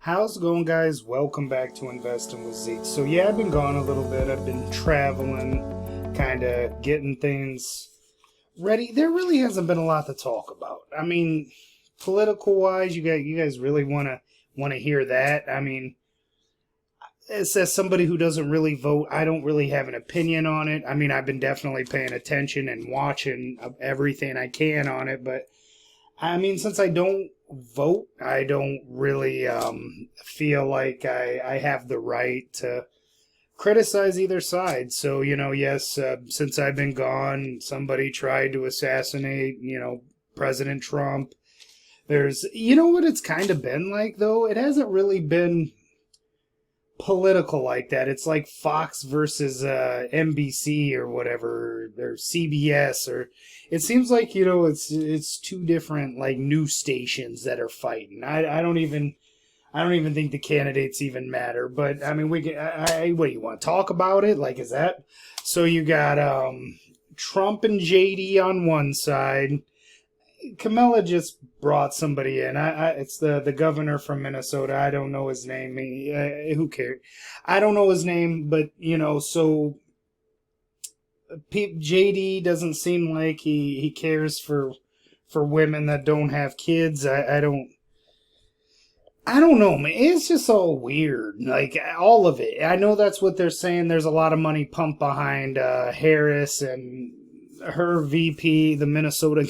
How's it going, guys? Welcome back to Investing with Zeke. So yeah, I've been gone a little bit. I've been traveling, kind of getting things ready. There really hasn't been a lot to talk about. I mean, political wise, you guys really want to hear that? I mean, as somebody who doesn't really vote, I don't really have an opinion on it. I mean, I've been definitely paying attention and watching everything I can on it, but I mean, since I don't vote, I don't really feel like I have the right to criticize either side. So, yes, since I've been gone, somebody tried to assassinate, President Trump. What it's kind of been like, though? It hasn't really been political like that. It's like Fox versus NBC or whatever, or CBS, or it seems like it's two different like news stations that are fighting. I don't even think the candidates even matter. But I mean, what do you want to talk about it? Like, is that so? You got Trump and JD on one side. Kamala just brought somebody in. It's the governor from Minnesota. I don't know his name. Who cares? I don't know his name, but so JD doesn't seem like he cares for women that don't have kids. I don't know, man. It's just all weird. Like, all of it. I know that's what they're saying. There's a lot of money pumped behind Harris and her VP, the Minnesota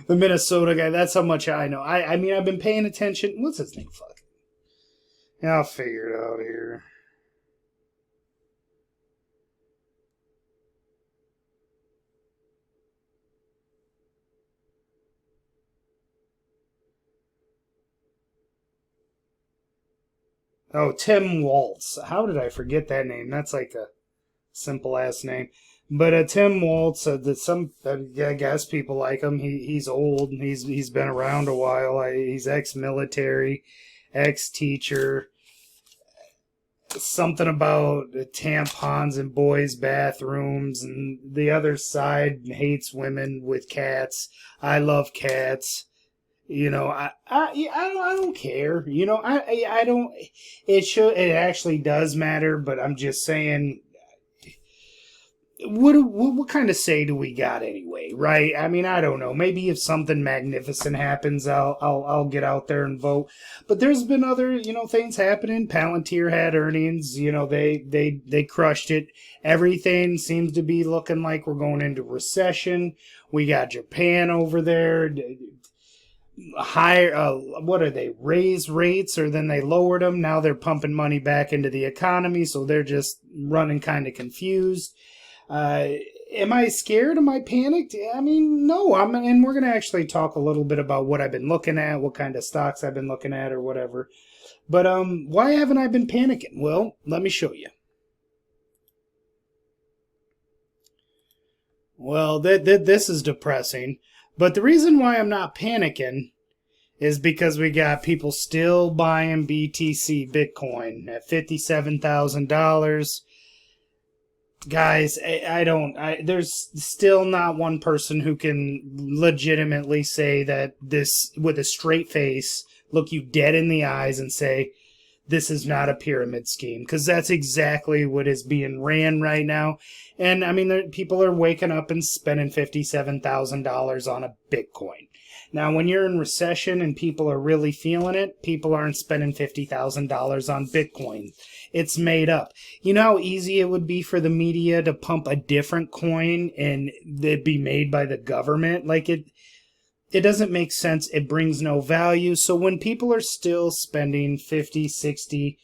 the Minnesota guy. That's how much I know. I mean, I've been paying attention. What's his name? Fuck. Yeah, I'll figure it out here. Oh, Tim Waltz. How did I forget that name? That's like a simple ass name. But Tim Waltz, I guess people like him. He's old. He's been around a while. He's ex-military, ex-teacher. Something about tampons in boys' bathrooms, and the other side hates women with cats. I love cats. I don't care. I don't. It actually does matter, but I'm just saying. What kind of say do we got anyway, right? I mean, I don't know. Maybe if something magnificent happens, I'll get out there and vote. But there's been other things happening. Palantir had earnings. They crushed it. Everything seems to be looking like we're going into recession. We got Japan over there. Higher, what are they? Raised rates, or then they lowered them. Now they're pumping money back into the economy, so they're just running kind of confused. Am I scared? Am I panicked? I mean, no. And we're gonna actually talk a little bit about what I've been looking at, what kind of stocks I've been looking at, or whatever. But why haven't I been panicking? Well, let me show you. Well, this is depressing. But the reason why I'm not panicking is because we got people still buying BTC Bitcoin at $57,000. Guys, there's still not one person who can legitimately say that this with a straight face, look you dead in the eyes and say, this is not a pyramid scheme, because that's exactly what is being ran right now. And I mean, people are waking up and spending $57,000 on a Bitcoin. Now, when you're in recession and people are really feeling it, people aren't spending $50,000 on Bitcoin. It's made up. You know how easy it would be for the media to pump a different coin and it'd be made by the government? Like, it doesn't make sense. It brings no value. So when people are still spending 50, 60,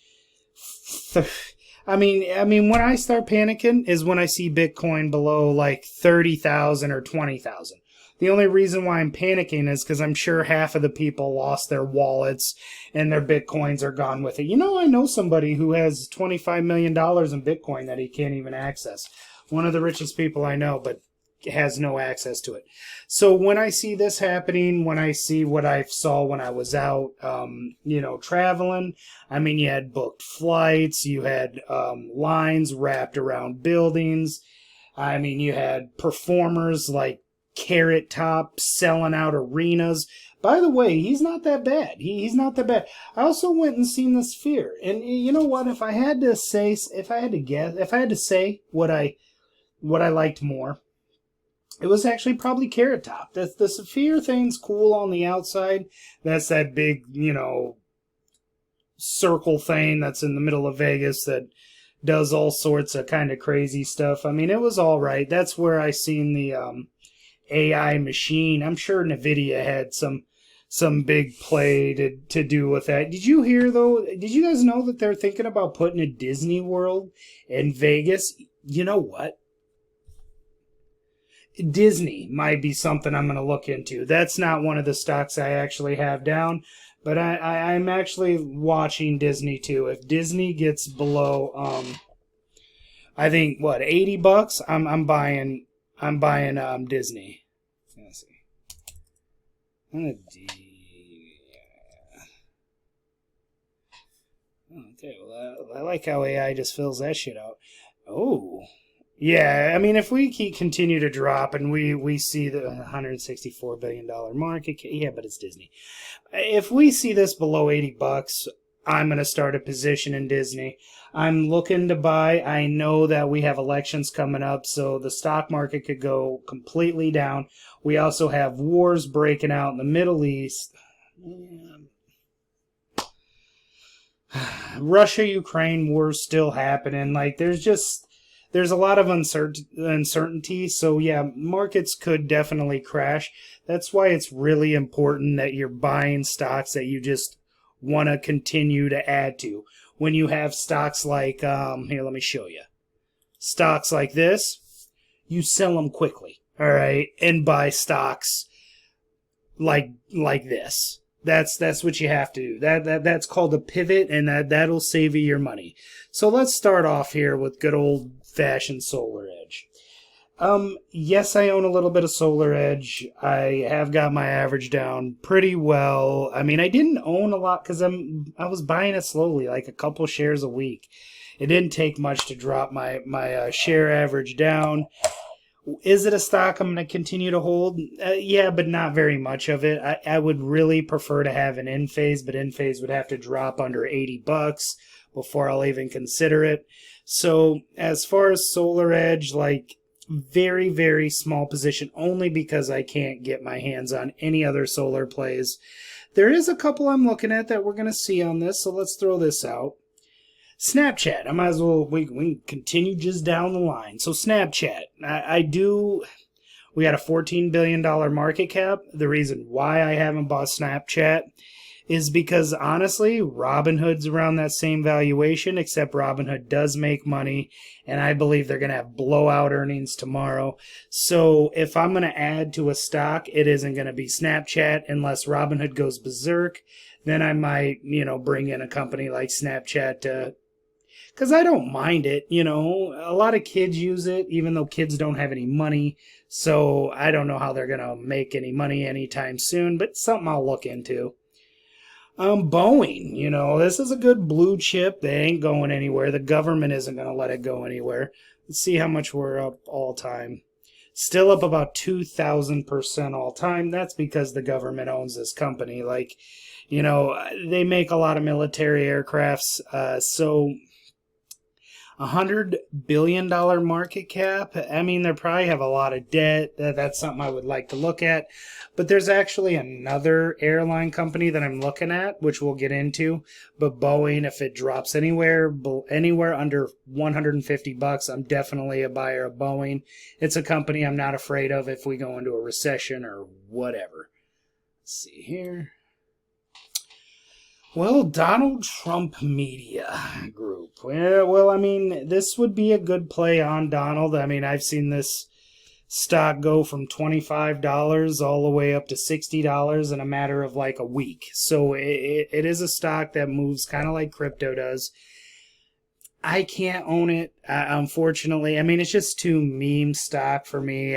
I mean, when I start panicking is when I see Bitcoin below like 30,000 or 20,000. The only reason why I'm panicking is because I'm sure half of the people lost their wallets and their Bitcoins are gone with it. I know somebody who has $25 million in Bitcoin that he can't even access. One of the richest people I know, but has no access to it. So when I see this happening, when I see what I saw when I was out, traveling, I mean, you had booked flights, you had lines wrapped around buildings. I mean, you had performers like Carrot Top selling out arenas. By the way, he's not that bad. He's not that bad. I also went and seen the Sphere, and you know what? If I had to say, if I had to guess, if I had to say what I liked more, it was actually probably Carrot Top. The Sphere thing's cool on the outside. That's that big, circle thing that's in the middle of Vegas that does all sorts of kind of crazy stuff. I mean, it was all right. That's where I seen the AI machine. I'm sure NVIDIA had some big play to do with that. Did you hear, though? Did you guys know that they're thinking about putting a Disney World in Vegas? You know what? Disney might be something I'm going to look into. That's not one of the stocks I actually have down, but I'm actually watching Disney too. If Disney gets below, I think what, $80, I'm buying Disney. Let's see. Okay, well, I like how AI just fills that shit out. Oh. Yeah, I mean, if we continue to drop and we see the $164 billion market, yeah, but it's Disney. If we see this below $80, I'm going to start a position in Disney. I'm looking to buy. I know that we have elections coming up, so the stock market could go completely down. We also have wars breaking out in the Middle East. Russia-Ukraine war's still happening. Like, there's a lot of uncertainty, so yeah, markets could definitely crash. That's why it's really important that you're buying stocks that you just want to continue to add to. When you have stocks like, here, let me show you. Stocks like this, you sell them quickly, all right, and buy stocks like this. That's what you have to do. That's called a pivot, and that'll save you your money. So let's start off here with good old-fashioned Solar Edge. Yes, I own a little bit of Solar Edge. I have got my average down pretty well. I mean, I didn't own a lot because I was buying it slowly, like a couple shares a week. It didn't take much to drop my share average down. Is it a stock I'm going to continue to hold? Yeah, but not very much of it. I would really prefer to have an Enphase, but Enphase would have to drop under $80 before I'll even consider it. So as far as Solar Edge, like very, very small position, only because I can't get my hands on any other solar plays. There is a couple I'm looking at that we're going to see on this, so let's throw this out. Snapchat, I might as well, we can continue just down the line. So Snapchat, we got a $14 billion market cap. The reason why I haven't bought Snapchat is because, honestly, Robinhood's around that same valuation, except Robinhood does make money, and I believe they're going to have blowout earnings tomorrow. So if I'm going to add to a stock, it isn't going to be Snapchat unless Robinhood goes berserk. Then I might, bring in a company like Snapchat to... Because I don't mind it, A lot of kids use it, even though kids don't have any money. So I don't know how they're going to make any money anytime soon, but something I'll look into. Boeing, this is a good blue chip. They ain't going anywhere. The government isn't going to let it go anywhere. Let's see how much we're up all time. Still up about 2,000% all time. That's because the government owns this company. Like, they make a lot of military aircrafts. So $100 billion market cap. I mean, they probably have a lot of debt. That's something I would like to look at. But there's actually another airline company that I'm looking at, which we'll get into. But Boeing, if it drops anywhere under $150, I'm definitely a buyer of Boeing. It's a company I'm not afraid of if we go into a recession or whatever. Let's see here. Well, Donald Trump Media Group. Well, I mean, this would be a good play on Donald. I mean, I've seen this stock go from $25 all the way up to $60 in a matter of like a week. So it is a stock that moves kind of like crypto does. I can't own it, unfortunately. I mean, it's just too meme stock for me.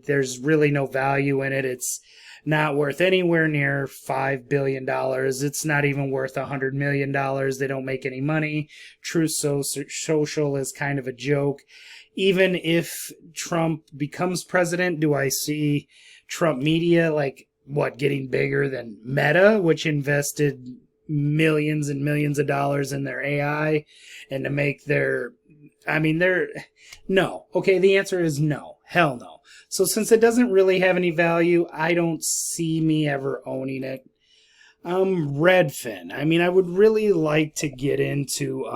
There's really no value in it. It's not worth anywhere near $5 billion. It's not even worth $100 million. They don't make any money. Truth Social is kind of a joke. Even if Trump becomes president, do I see Trump Media? Like, getting bigger than Meta, which invested millions and millions of dollars in their AI and to make their, I mean, no. Okay, the answer is no. Hell no. So since it doesn't really have any value, I don't see me ever owning it. Redfin. I mean, I would really like to get into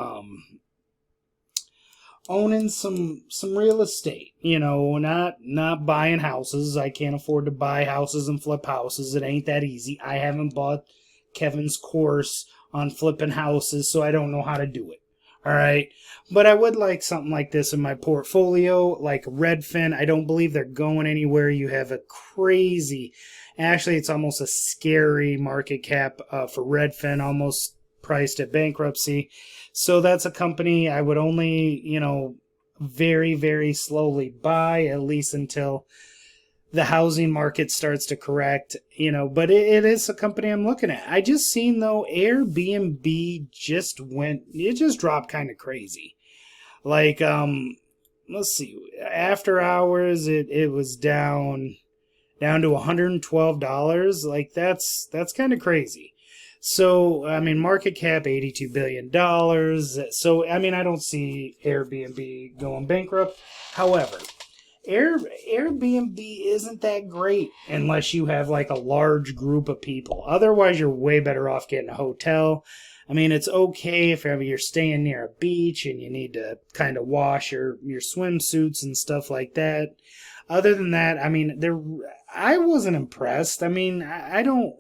owning some real estate. You know, not buying houses. I can't afford to buy houses and flip houses. It ain't that easy. I haven't bought Kevin's course on flipping houses, so I don't know how to do it. All right. But I would like something like this in my portfolio, like Redfin. I don't believe they're going anywhere. You have a crazy, actually, it's almost a scary market cap for Redfin, almost priced at bankruptcy. So that's a company I would only, very, very slowly buy, at least until the housing market starts to correct, but it is a company I'm looking at. I just seen, though, Airbnb just dropped kind of crazy. Like, let's see, after hours, it was down to $112. Like, that's kind of crazy. So, I mean, market cap, $82 billion. So, I mean, I don't see Airbnb going bankrupt. However, Airbnb isn't that great unless you have like a large group of people. Otherwise, you're way better off getting a hotel. I mean, it's okay if ever you're staying near a beach and you need to kind of wash your swimsuits and stuff like that. Other than that, I mean, I wasn't impressed. I mean, I don't.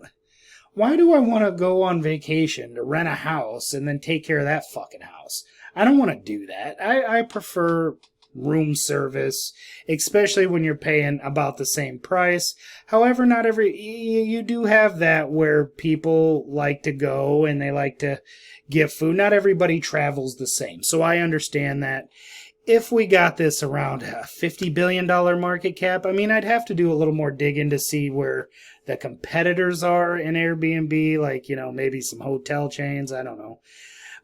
Why do I want to go on vacation to rent a house and then take care of that fucking house? I don't want to do that. I prefer room service, especially when you're paying about the same price. However, not you do have that where people like to go and they like to get food. Not everybody travels the same. So I understand that. If we got this around a $50 billion market cap, I mean, I'd have to do a little more digging to see where the competitors are in Airbnb, like, maybe some hotel chains. I don't know.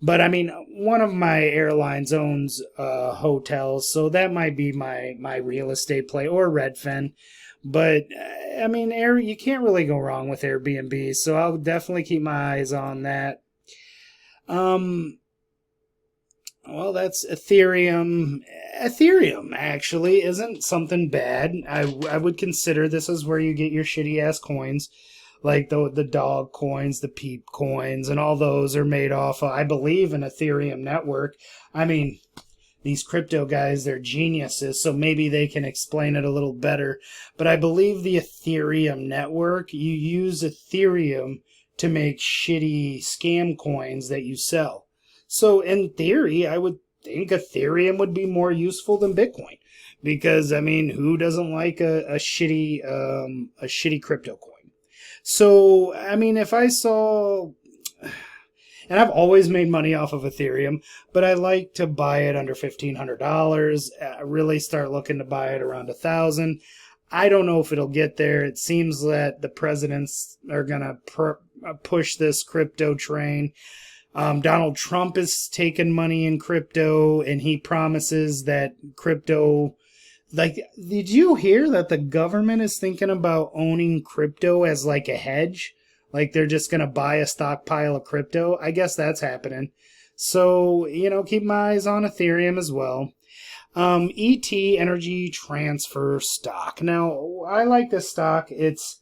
But I mean, one of my airlines owns hotels, so that might be my real estate play, or Redfin. But I mean, you can't really go wrong with Airbnb, so I'll definitely keep my eyes on that. Well, that's Ethereum. Ethereum actually isn't something bad. I would consider this is where you get your shitty ass coins. Like the dog coins, the peep coins, and all those are made off of, I believe, an Ethereum network. I mean, these crypto guys, they're geniuses, so maybe they can explain it a little better. But I believe the Ethereum network, you use Ethereum to make shitty scam coins that you sell. So in theory, I would think Ethereum would be more useful than Bitcoin. Because, I mean, who doesn't like a shitty crypto coin? So, I mean, if I saw, and I've always made money off of Ethereum, but I like to buy it under $1,500, really start looking to buy it around $1,000. I don't know if it'll get there. It seems that the presidents are going to push this crypto train. Donald Trump is taking money in crypto, and he promises that crypto... Like, did you hear that the government is thinking about owning crypto as like a hedge? Like they're just going to buy a stockpile of crypto? I guess that's happening. So, keep my eyes on Ethereum as well. ET, Energy Transfer stock. Now, I like this stock. It's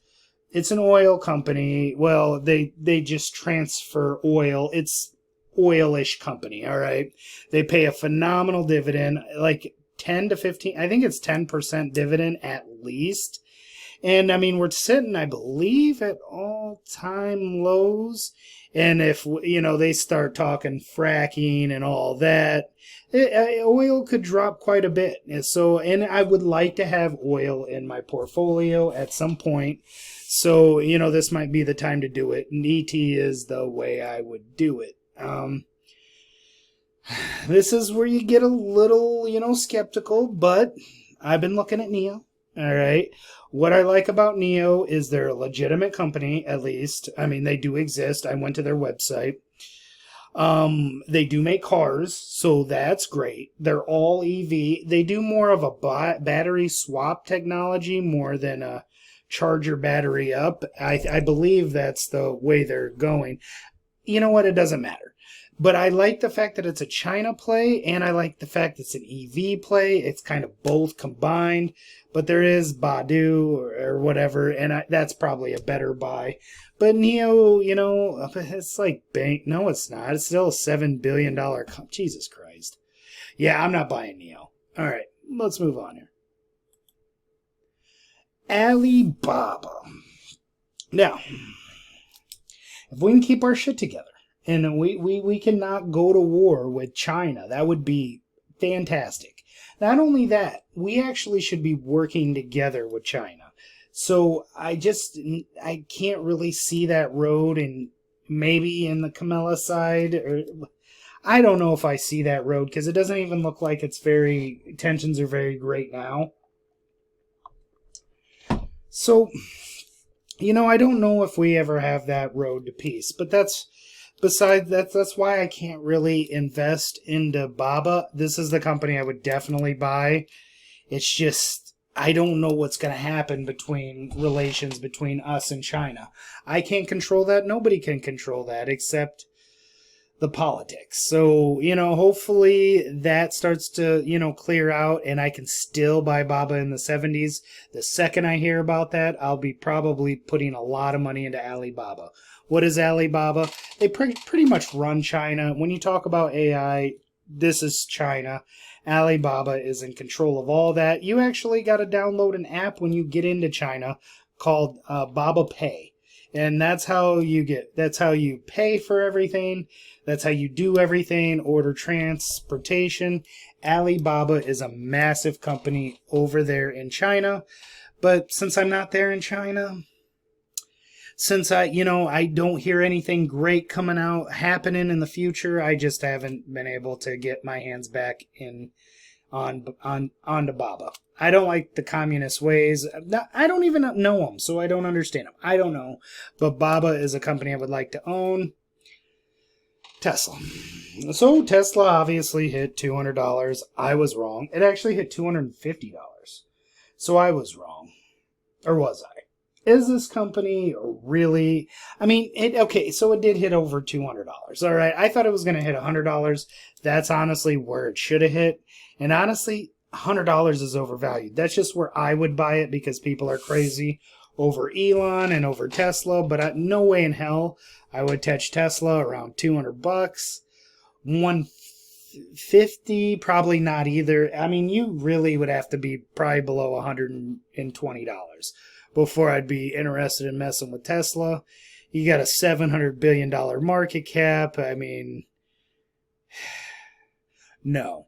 an oil company. Well, they just transfer oil. It's oilish company, all right? They pay a phenomenal dividend, like 10 to 15, I think it's 10% dividend at least. And I mean, we're sitting, I believe, at all-time lows. And if, they start talking fracking and all that, oil could drop quite a bit. So, and I would like to have oil in my portfolio at some point. So, this might be the time to do it. And ET is the way I would do it. This is where you get a little, skeptical, but I've been looking at NEO. All right. What I like about NEO is they're a legitimate company, at least. I mean, they do exist. I went to their website. They do make cars, so that's great. They're all EV. They do more of a battery swap technology more than a charge your battery up. I believe that's the way they're going. You know what? It doesn't matter. But I like the fact that it's a China play, and I like the fact it's an EV play. It's kind of both combined. But there is Baidu or whatever, and that's probably a better buy. But NIO, it's like bank. No, it's not. It's still a $7 billion Jesus Christ. Yeah, I'm not buying NIO. All right, let's move on here. Alibaba. Now, if we can keep our shit together, and we cannot go to war with China, that would be fantastic. Not only that, we actually should be working together with China. So I can't really see that road, and maybe in the Camella side, or I don't know if I see that road, because it doesn't even look like tensions are very great now. So, I don't know if we ever have that road to peace, but that's why I can't really invest into Baba. This is the company I would definitely buy. It's just, I don't know what's going to happen relations between us and China. I can't control that. Nobody can control that except the politics. So, hopefully that starts to, clear out, and I can still buy Baba in the 70s. The second I hear about that, I'll be probably putting a lot of money into Alibaba. What is Alibaba? They pretty much run China. When you talk about AI, this is China. Alibaba is in control of all that. You actually got to download an app when you get into China called Baba Pay. And that's how you pay for everything. That's how you do everything, order transportation. Alibaba is a massive company over there in China. But since I'm not there in China, since I don't hear anything great happening in the future, I just haven't been able to get my hands back onto Baba. I don't like the communist ways. I don't even know them, so I don't understand them. I don't know. But Baba is a company I would like to own. Tesla. So Tesla obviously hit $200. I was wrong. It actually hit $250. So I was wrong. Or was I? Is this company really... so it did hit over $200. All right, I thought it was going to hit $100. That's honestly where it should have hit. And honestly, $100 is overvalued. That's just where I would buy it, because people are crazy over Elon and over Tesla. But no way in hell I would touch Tesla around $200. $150, probably not either. You really would have to be probably below $120 before I'd be interested in messing with Tesla. You got a $700 billion market cap. No.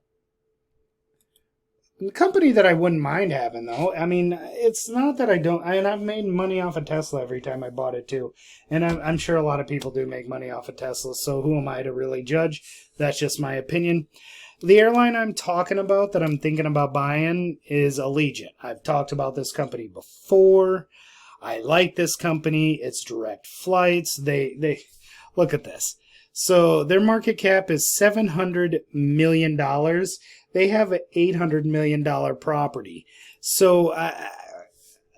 The company that I wouldn't mind having, though, it's not that I don't... I've made money off of Tesla every time I bought it, too. And I'm sure a lot of people do make money off of Tesla, so who am I to really judge? That's just my opinion. The airline I'm talking about that I'm thinking about buying is Allegiant. I've talked about this company before. I like this company. It's direct flights. They look at this. So their market cap is $700 million. They have an $800 million property. So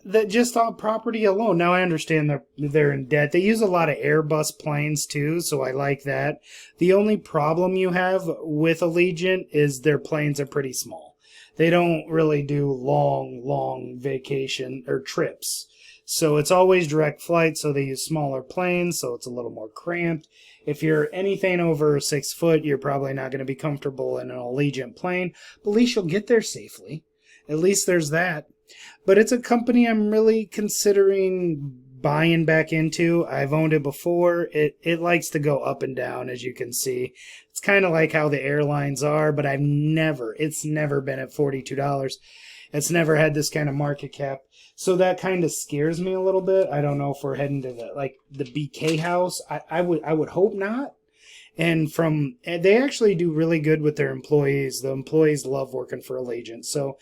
that just on property alone. Now I understand they're in debt. They use a lot of Airbus planes too, so I like that. The only problem you have with Allegiant is their planes are pretty small. They don't really do long vacation or trips. So it's always direct flight, so they use smaller planes, so it's a little more cramped. If you're anything over 6 foot, you're probably not going to be comfortable in an Allegiant plane, but at least you'll get there safely. At least there's that. But it's a company I'm really considering buying back into. I've owned it before. It likes to go up and down, as you can see. It's kind of like how the airlines are, but it's never been at $42. It's never had this kind of market cap. So that kind of scares me a little bit. I don't know if we're heading to the BK house. I would hope not. And they actually do really good with their employees. The employees love working for Allegiant. So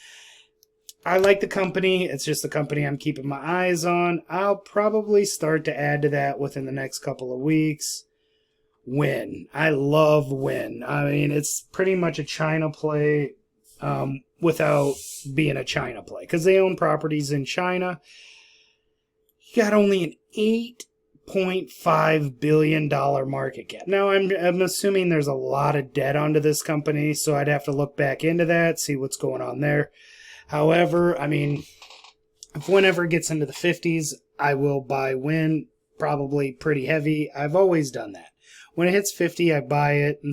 I like the company. It's just the company I'm keeping my eyes on. I'll probably start to add to that within the next couple of weeks. Wynn. I love Wynn. It's pretty much a China play without being a China play, because they own properties in China. You got only an $8.5 billion market cap. Now, I'm assuming there's a lot of debt onto this company, so I'd have to look back into that, see what's going on there. However, I mean, if whenever it gets into the 50s, I will buy Wynn, probably pretty heavy. I've always done that. When it hits 50, I buy it, and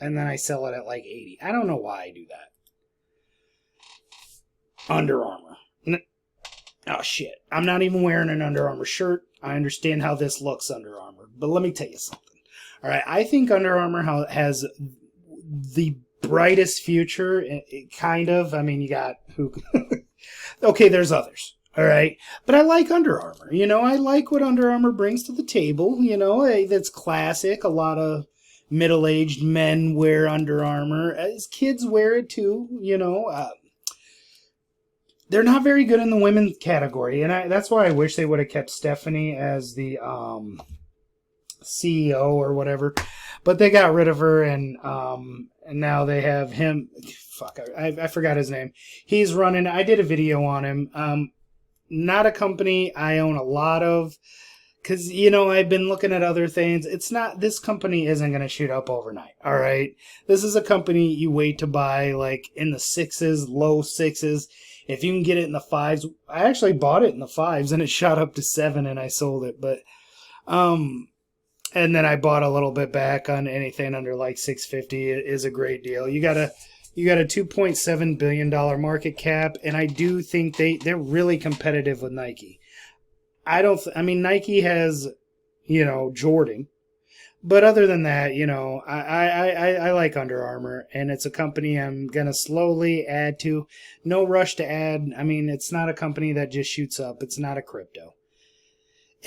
then I sell it at like 80. I don't know why I do that. Under Armour. Oh, shit. I'm not even wearing an Under Armour shirt. I understand how this looks, Under Armour. But let me tell you something. All right, I think Under Armour has the brightest future, kind of. I mean, you got who... Okay, there's others, all right? But I like Under Armour. You know, I like what Under Armour brings to the table. You know, that's classic. A lot of middle-aged men wear Under Armour. As kids wear it, too, you know. They're not very good in the women's category, and that's why I wish they would have kept Stephanie as the CEO or whatever. But they got rid of her, and now they have him. Fuck, I forgot his name. He's running. I did a video on him. Not a company I own a lot of, because, you know, I've been looking at other things. This company isn't going to shoot up overnight, all right? This is a company you wait to buy, like, in the sixes, low sixes. If you can get it in the fives. I actually bought it in the fives, and it shot up to 7, and I sold it. But, and then I bought a little bit back on anything under, like, 650. It is a great deal. You got a $2.7 billion market cap, and I do think they're really competitive with Nike. I mean, Nike has, you know, Jordan. But other than that, you know, I like Under Armour, and it's a company I'm going to slowly add to. No rush to add. I mean, it's not a company that just shoots up. It's not a crypto.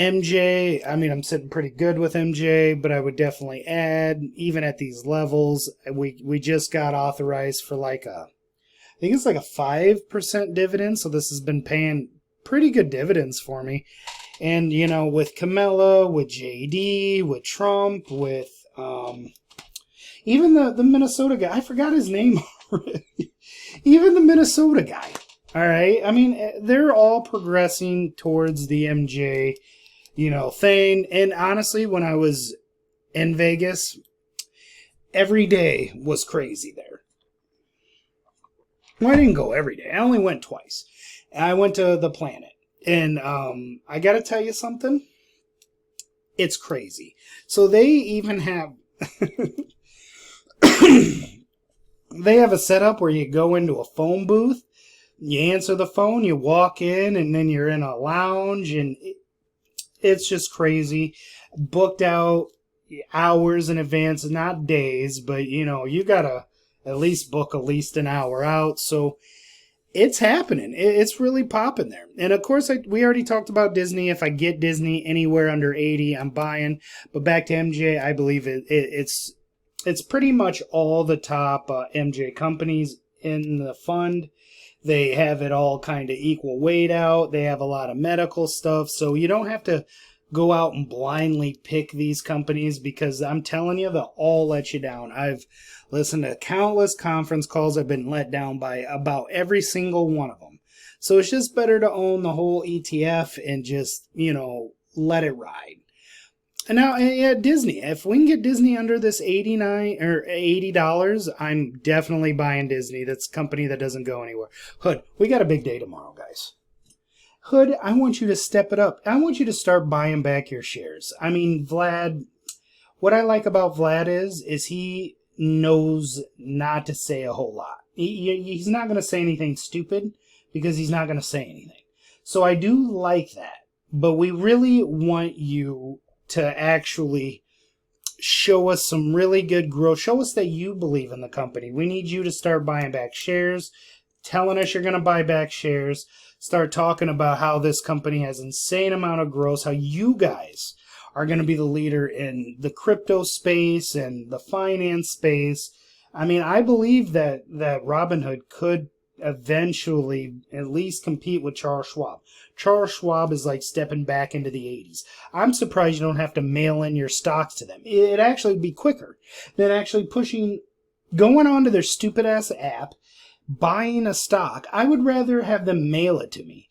MJ, I mean, I'm sitting pretty good with MJ, but I would definitely add, even at these levels. We just got authorized for I think it's like a 5% dividend, so this has been paying pretty good dividends for me. And, you know, with Camilla, with JD, with Trump, with even the Minnesota guy. I forgot his name already. Even the Minnesota guy. All right? I mean, they're all progressing towards the MJ, you know, thing. And honestly, when I was in Vegas, every day was crazy there. Well, I didn't go every day. I only went twice. I went to the Planet. And I got to tell you something. It's crazy. So they even have... they have a setup where you go into a phone booth, you answer the phone, you walk in, and then you're in a lounge, and it's just crazy. Booked out hours in advance, not days, but, you know, you got to at least book at least an hour out. So it's happening. It's really popping there. And of course, we already talked about Disney. If I get Disney anywhere under 80, I'm buying. But back to MJ, I believe it's pretty much all the top MJ companies in the fund. They have it all kind of equal weight out. They have a lot of medical stuff. So you don't have to go out and blindly pick these companies, because I'm telling you, they'll all let you down. I've listened to countless conference calls. I've been let down by about every single one of them. So it's just better to own the whole ETF and just, you know, let it ride. And now, yeah, Disney. If we can get Disney under this $89 or $80, I'm definitely buying Disney. That's a company that doesn't go anywhere. Hood, we got a big day tomorrow, guys. Hood, I want you to step it up. I want you to start buying back your shares. I mean, Vlad, what I like about Vlad is he knows not to say a whole lot. He's not going to say anything stupid, because he's not going to say anything. So I do like that. But we really want you to actually show us some really good growth. Show us that you believe in the company. We need you to start buying back shares, telling us you're going to buy back shares. Start talking about how this company has insane amount of growth, how you guys are going to be the leader in the crypto space and the finance space. I mean, I believe that Robinhood could eventually at least compete with Charles Schwab. Charles Schwab is like stepping back into the 80s. I'm surprised you don't have to mail in your stocks to them. It'd actually be quicker than actually going onto their stupid ass app, buying a stock. I would rather have them mail it to me.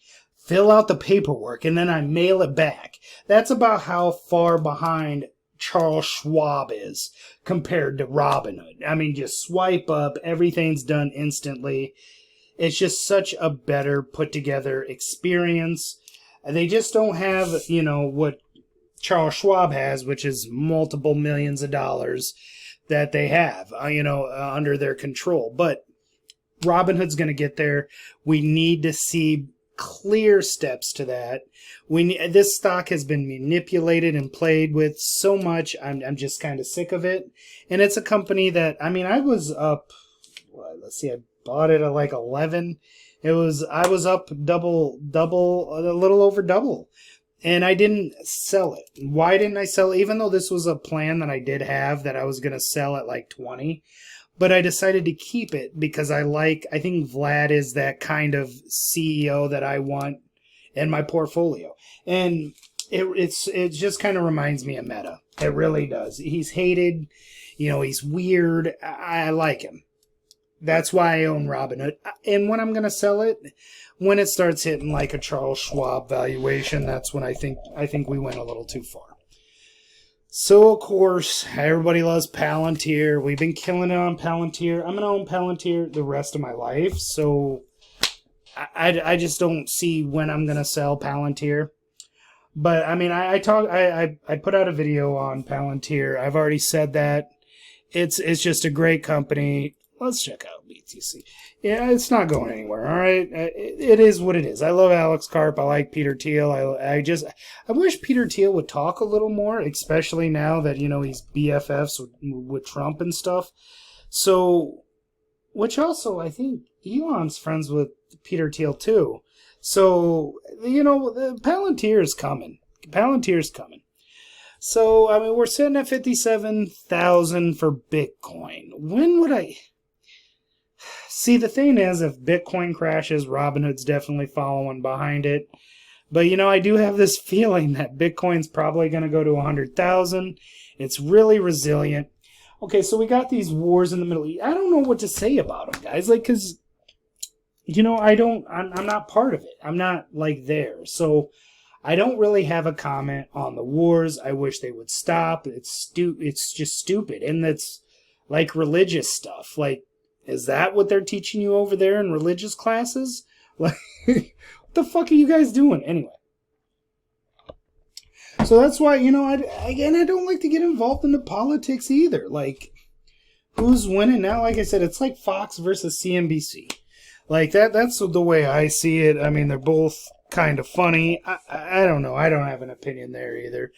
fill out the paperwork, and then I mail it back. That's about how far behind Charles Schwab is compared to Robinhood. I mean, just swipe up, everything's done instantly. It's just such a better put together experience. They just don't have, what Charles Schwab has, which is multiple millions of dollars that they have, under their control. But Robinhood's going to get there. We need to see clear steps to that. This stock has been manipulated and played with so much. I'm just kind of sick of it. And it's a company that, I was up, I bought it at like 11. I was up double, a little over double. And I didn't sell it. Why didn't I sell it? Even though this was a plan that I did have that I was going to sell at like 20. But I decided to keep it because I think Vlad is that kind of CEO that I want in my portfolio. And it just kind of reminds me of Meta. It really does. He's hated, he's weird. I like him. That's why I own Robinhood. And when I'm going to sell it, when it starts hitting like a Charles Schwab valuation, that's when I think we went a little too far. So, of course, everybody loves Palantir. We've been killing it on Palantir. I'm going to own Palantir the rest of my life. So, I just don't see when I'm going to sell Palantir. But, I put out a video on Palantir. I've already said that. It's just a great company. Let's check out BTC. Yeah, it's not going anywhere, all right? It is what it is. I love Alex Karp. I like Peter Thiel. I wish Peter Thiel would talk a little more, especially now that, he's BFFs with Trump and stuff. So, which also, I think Elon's friends with Peter Thiel too. So, Palantir's coming. Palantir's coming. So, we're sitting at 57,000 for Bitcoin. When would I... See, the thing is, if Bitcoin crashes, Robinhood's definitely following behind it. But, I do have this feeling that Bitcoin's probably going to go to 100,000. It's really resilient. Okay, so we got these wars in the Middle East. I don't know what to say about them, guys. Because, I'm not part of it. I'm not, there. So, I don't really have a comment on the wars. I wish they would stop. It's just stupid. And it's like religious stuff. Is that what they're teaching you over there in religious classes? What the fuck are you guys doing? Anyway. So that's why, I don't like to get involved into politics either. Who's winning now? Like I said, it's like Fox versus CNBC. That's the way I see it. They're both kind of funny. I don't know. I don't have an opinion there either.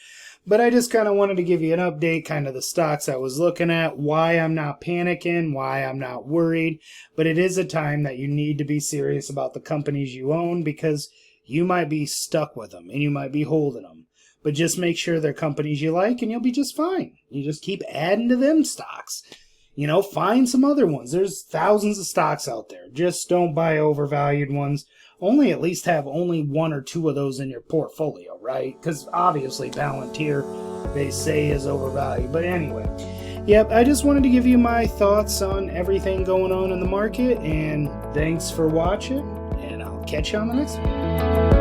But I just kind of wanted to give you an update, kind of the stocks I was looking at, why I'm not panicking, why I'm not worried. But it is a time that you need to be serious about the companies you own because you might be stuck with them and you might be holding them. But just make sure they're companies you like and you'll be just fine. You just keep adding to them stocks. Find some other ones. There's thousands of stocks out there. Just don't buy overvalued ones. Only at least have only one or two of those in your portfolio, right? Because obviously Palantir, they say, is overvalued. But anyway, yep, I just wanted to give you my thoughts on everything going on in the market. And thanks for watching. And I'll catch you on the next one.